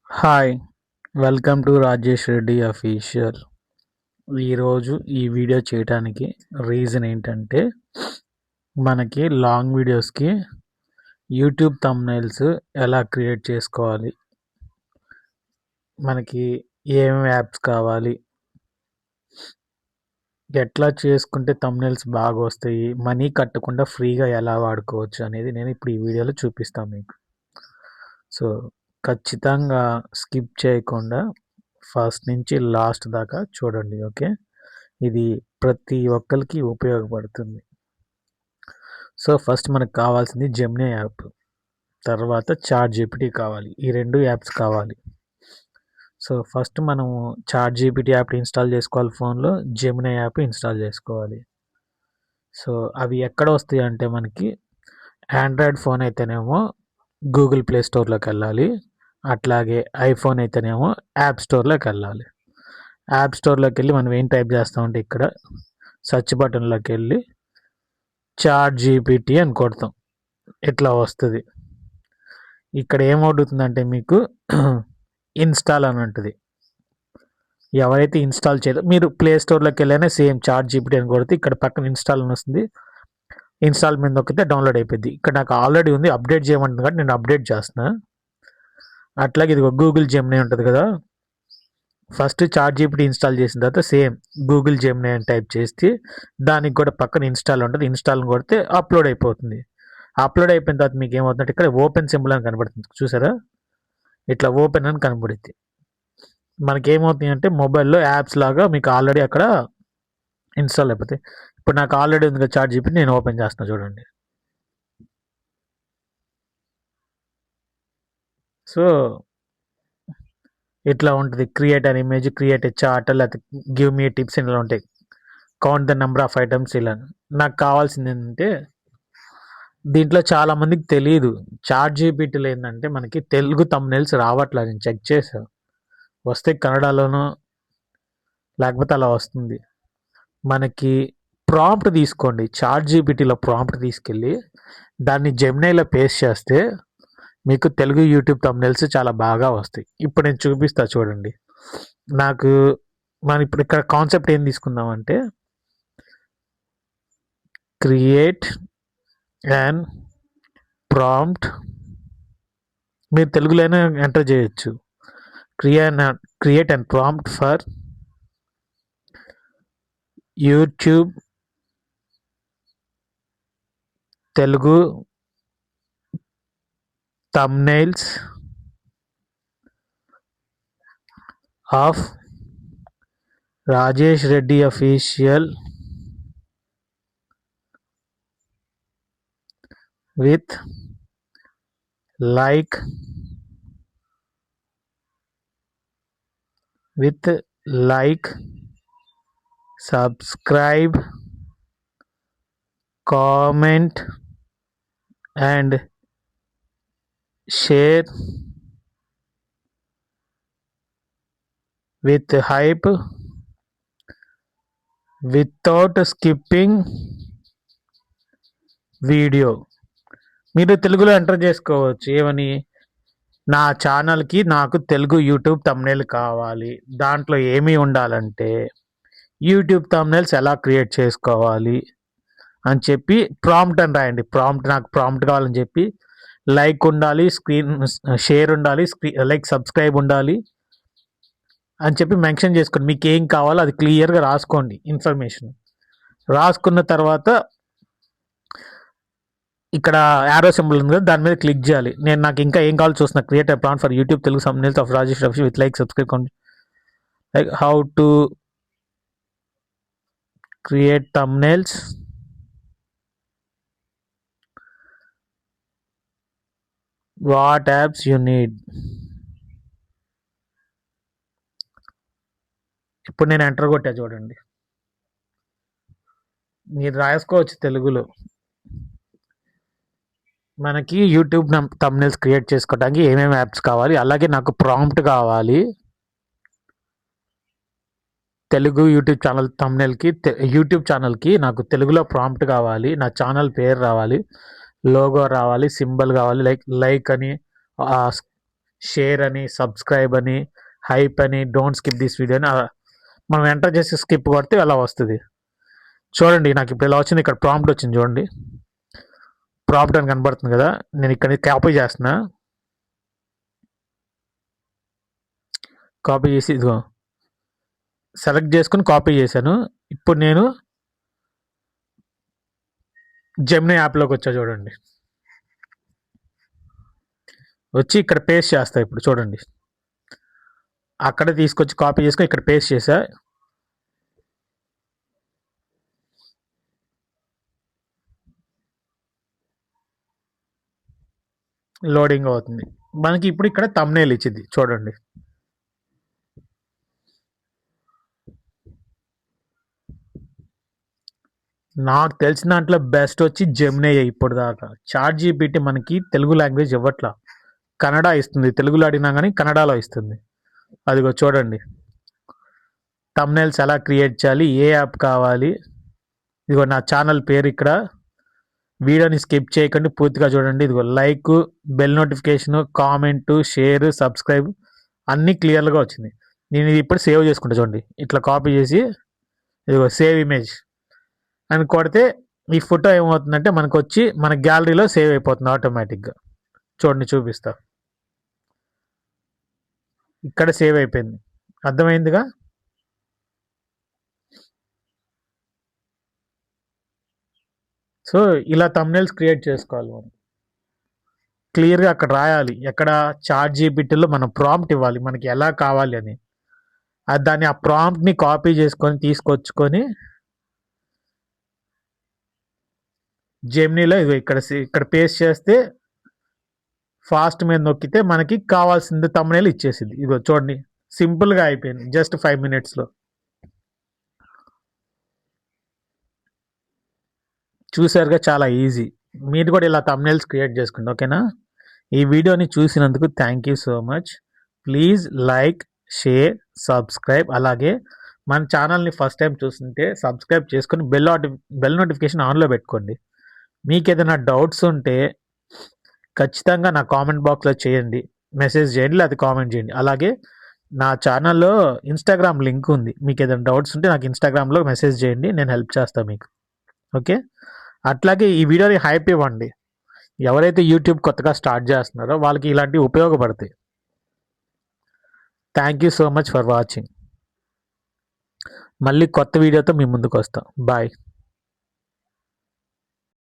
Hi! Welcome to Rajesh Reddy official. ఈరోజు ఈ video చేయటానికి రీజన్ ఏంటంటే, మనకి లాంగ్ వీడియోస్‌కి యూట్యూబ్ థంబ్‌నెయిల్స్ ఎలా క్రియేట్ చేసుకోవాలి? మనకి ఏమేమి యాప్స్ కావాలి? ఎట్లా చేసుకుంటే థంబ్‌నెయిల్స్ బాగొస్తాయి? మనీ కట్టకుండా ఫ్రీగా ఎలా వాడుకోవచ్చు అనేది నేను ఇప్పుడు ఈ వీడియోలో చూపిస్తా మీకు. సో, ఖచ్చితంగా స్కిప్ చేయకుండా ఫస్ట్ నుంచి లాస్ట్ దాకా చూడండి. ఓకే. ఇది ప్రతి ఒక్కరికి ఉపయోగపడుతుంది. సో ఫస్ట్ మనకు కావాల్సింది జెమినీ యాప్, తర్వాత చాట్ జీపీటీ కావాలి. ఈ 2 యాప్స్ కావాలి. సో ఫస్ట్ మనము చాట్ జీపీటీ యాప్ ఇన్స్టాల్ చేసుకోవాలి ఫోన్లో, జెమినీ యాప్ ఇన్స్టాల్ చేసుకోవాలి. సో అవి ఎక్కడ వస్తాయి అంటే మనకి ఆండ్రాయిడ్ ఫోన్ అయితేనేమో గూగుల్ ప్లే స్టోర్లోకి వెళ్ళాలి, అట్లాగే ఐఫోన్ అయితేనేమో యాప్ స్టోర్లోకి వెళ్ళాలి. యాప్ స్టోర్లోకి వెళ్ళి మనం ఏం టైప్ చేస్తామంటే ఇక్కడ సెర్చ్ బటన్లోకి వెళ్ళి చాట్ జీపీటీ అని కొడతాం, ఇట్లా వస్తుంది. ఇక్కడ ఏమవుతుందంటే మీకు ఇన్స్టాల్ అని ఉంటుంది. ఎవరైతే ఇన్స్టాల్ చేయదో మీరు ప్లే స్టోర్లోకి వెళ్ళైనా సేమ్ చాట్ జీపీటీ అని కొడితే ఇక్కడ పక్కన ఇన్స్టాల్ అని వస్తుంది. ఇన్స్టాల్ మీద నొక్కితే డౌన్లోడ్ అయిపోద్ది. ఇక్కడ నాకు ఆల్రెడీ ఉంది, అప్డేట్ చేయమంటుంది కాబట్టి నేను అప్డేట్ చేస్తున్నా. అట్లాగే ఇది గూగుల్ జెమినీ ఉంటుంది కదా, ఫస్ట్ చాట్ జీపీటీ ఇన్స్టాల్ చేసిన తర్వాత సేమ్ గూగుల్ జెమినీ అని టైప్ చేస్తే దానికి కూడా పక్కన ఇన్స్టాల్ ఉంటుంది. ఇన్స్టాల్ కొడితే అప్లోడ్ అయిపోతుంది. అప్లోడ్ అయిపోయిన తర్వాత మీకు ఏమవుతుందంటే ఇక్కడ ఓపెన్ సింబల్ అని కనబడుతుంది, చూసారా? ఇట్లా ఓపెన్ అని కనబడుద్ది. మనకి ఏమవుతుంది అంటే మొబైల్లో యాప్స్ లాగా మీకు ఆల్రెడీ అక్కడ ఇన్స్టాల్ అయిపోతాయి. ఇప్పుడు నాకు ఆల్రెడీ ఉంది కదా చాట్ జీపీటీ, నేను ఓపెన్ చేస్తున్నా చూడండి. సో ఇట్లా ఉంటుంది. Create an image, create a chart, లేకపోతే గివ్ మీ టిప్స్ ఇలా ఉంటాయి. Count the number of items ఇలా. నాకు కావాల్సింది ఏంటంటే, దీంట్లో చాలా మందికి తెలియదు చాట్ జీపీటీలో ఏంటంటే మనకి తెలుగు థంబ్‌నెయిల్స్ రావట్లేదు. నేను చెక్ చేశాను, వస్తే కన్నడలోనో లేకపోతే అలా వస్తుంది. మనకి ప్రాంప్ట్ తీసుకోండి, చాట్ జీపీటీలో ప్రాంప్ట్ తీసుకెళ్ళి దాన్ని జెమినీలో పేస్ట్ చేస్తే మీకు తెలుగు యూట్యూబ్ థంబ్‌నెయిల్స్ చాలా బాగా వస్తాయి. ఇప్పుడు నేను చూపిస్తా చూడండి. నాకు మనం ఇప్పుడు ఇక్కడ కాన్సెప్ట్ ఏం తీసుకుందామంటే, క్రియేట్ అండ్ ప్రాంప్ట్, మీరు తెలుగులోనే ఎంటర్ చేయొచ్చు. Create and prompt for YouTube Telugu thumbnails of Rajesh Reddy official with like subscribe comment and share with hype without skipping video. మీరు తెలుగులో ఎంటర్ చేసుకోవచ్చు. ఏమని, నా ఛానల్కి నాకు తెలుగు యూట్యూబ్ థంబ్‌నెయిల్ కావాలి, దాంట్లో ఏమి ఉండాలంటే యూట్యూబ్ థంబ్‌నెయిల్స్ ఎలా క్రియేట్ చేసుకోవాలి అని చెప్పి ప్రాంప్ట్ అని రాయండి. నాకు ప్రాంప్ట్ కావాలని చెప్పి లైక్ ఉండాలి, షేర్ ఉండాలి, లైక్ సబ్స్క్రైబ్ ఉండాలి అని చెప్పి మెన్షన్ చేసుకోండి. మీకు ఏం కావాలో అది క్లియర్గా రాసుకోండి. ఇన్ఫర్మేషన్ రాసుకున్న తర్వాత ఇక్కడ యారో సింబల్ ఉంది కదా, దాని మీద క్లిక్ చేయాలి. నాకు ఇంకా ఏం కావాలో చూస్తున్నా. Create a prompt for YouTube Telugu thumbnails of Rajesh Rafi with like subscribe like how to create thumbnails, what apps you need. ఇప్పుడు నేను ఎంటర్ కొట్టా చూడండి. మీరు రాసుకోవచ్చు తెలుగులో. మనకి యూట్యూబ్ థంబ్‌నెయిల్స్ క్రియేట్ చేసుకోవడానికి ఏమేమి యాప్స్ కావాలి, అలాగే నాకు ప్రాంప్ట్ కావాలి. తెలుగు యూట్యూబ్ ఛానల్ థంబ్‌నెయిల్కి, యూట్యూబ్ ఛానల్కి నాకు తెలుగులో ప్రాంప్ట్ కావాలి. నా ఛానల్ పేరు రావాలి, లోగో రావాలి, సింబల్ కావాలి, లైక్ అని, షేర్ అని, సబ్స్క్రైబ్ అని, హైప్ అని, డోంట్ స్కిప్ దిస్ వీడియో అని మనం ఎంటర్ చేసి స్కిప్ కొడితే అలా వస్తుంది. చూడండి నాకు ఇప్పుడు ఇలా వచ్చింది. ఇక్కడ ప్రాంప్ట్ వచ్చింది చూడండి. ప్రాంప్ట్ అని కనబడుతుంది కదా, నేను ఇక్కడ కాపీ చేస్తున్నా. కాపీ చేసి ఇదిగో సెలెక్ట్ చేసుకుని కాపీ చేశాను. ఇప్పుడు నేను జెమినీ యాప్లోకి వచ్చా చూడండి. వచ్చి ఇక్కడ పేస్ట్ చేస్తా. ఇప్పుడు చూడండి అక్కడ తీసుకొచ్చి కాపీ చేసుకొని ఇక్కడ పేస్ట్ చేసా. లోడింగ్ అవుతుంది. మనకి ఇప్పుడు ఇక్కడ థంబ్నెయిల్ ఇచ్చింది చూడండి. నాకు తెలిసిన దాంట్లో బెస్ట్ వచ్చి జెమినీ ఇప్పుడు దాకా. చాట్ జీపీటీ మనకి తెలుగు లాంగ్వేజ్ ఇవ్వట్లా, కన్నడ ఇస్తుంది. తెలుగులో అడిగినా కానీ కన్నడలో ఇస్తుంది. అదిగో చూడండి థంబ్నెయిల్స్ ఎలా క్రియేట్ చేయాలి, ఏ యాప్ కావాలి. ఇదిగో నా ఛానల్ పేరు ఇక్కడ. వీడియోని స్కిప్ చేయకండి, పూర్తిగా చూడండి. ఇదిగో like, bell notification, comment, share, subscribe అన్నీ క్లియర్గా వచ్చింది. నేను ఇది ఇప్పుడు సేవ్ చేసుకుంటా చూడండి. ఇట్లా కాపీ చేసి ఇదిగో సేవ్ ఇమేజ్ అని కొడితే ఈ ఫోటో ఏమవుతుందంటే మనకు వచ్చి మన గ్యాలరీలో సేవ్ అయిపోతుంది ఆటోమేటిక్గా. చూడండి చూపిస్తా. ఇక్కడ సేవ్ అయిపోయింది. అర్థమైందిగా. సో ఇలా థంబ్నెయిల్స్ క్రియేట్ చేసుకోవాలి మనం. క్లియర్గా అక్కడ రాయాలి, ఎక్కడ చాట్ జీపీటీలో మనం ప్రాంప్ట్ ఇవ్వాలి మనకి ఎలా కావాలి అని. దాన్ని ఆ ప్రాంప్ట్ని కాపీ చేసుకొని తీసుకొచ్చుకొని జెమినీలో ఇదిగో ఇక్కడ పేస్ట్ చేస్తే ఫాస్ట్ మీద నొక్కితే మనకి కావాల్సింది థంబ్నెయిల్ ఇచ్చేసింది. ఇదిగో చూడండి సింపుల్గా అయిపోయింది జస్ట్ 5 minutesలో. చూసారుగా, చాలా ఈజీ. మీరు కూడా ఇలా థంబ్నెయిల్స్ క్రియేట్ చేసుకోండి, ఓకేనా. ఈ వీడియోని చూసినందుకు thank you so much. Please like, share, subscribe. అలాగే మన ఛానల్ని ఫస్ట్ టైం చూస్తుంటే సబ్స్క్రైబ్ చేసుకొని బెల్ నోటిఫికేషన్ ఆన్లో పెట్టుకోండి. మీకు ఏదైనా డౌట్స్ ఉంటే ఖచ్చితంగా నా కామెంట్ బాక్స్లో చేయండి, మెసేజ్ చేయండి, లేకపోతే కామెంట్ చేయండి. అలాగే నా ఛానల్లో ఇన్స్టాగ్రామ్ లింక్ ఉంది. మీకు ఏదైనా డౌట్స్ ఉంటే నాకు ఇన్స్టాగ్రామ్లో మెసేజ్ చేయండి, నేను హెల్ప్ చేస్తాను మీకు, ఓకే. అట్లాగే ఈ వీడియోని హైప్ ఇవ్వండి. ఎవరైతే యూట్యూబ్ కొత్తగా స్టార్ట్ చేస్తున్నారో వాళ్ళకి ఇలాంటివి ఉపయోగపడతాయి. Thank you so much for watching. మళ్ళీ కొత్త వీడియోతో మీ ముందుకు వస్తాం. బాయ్.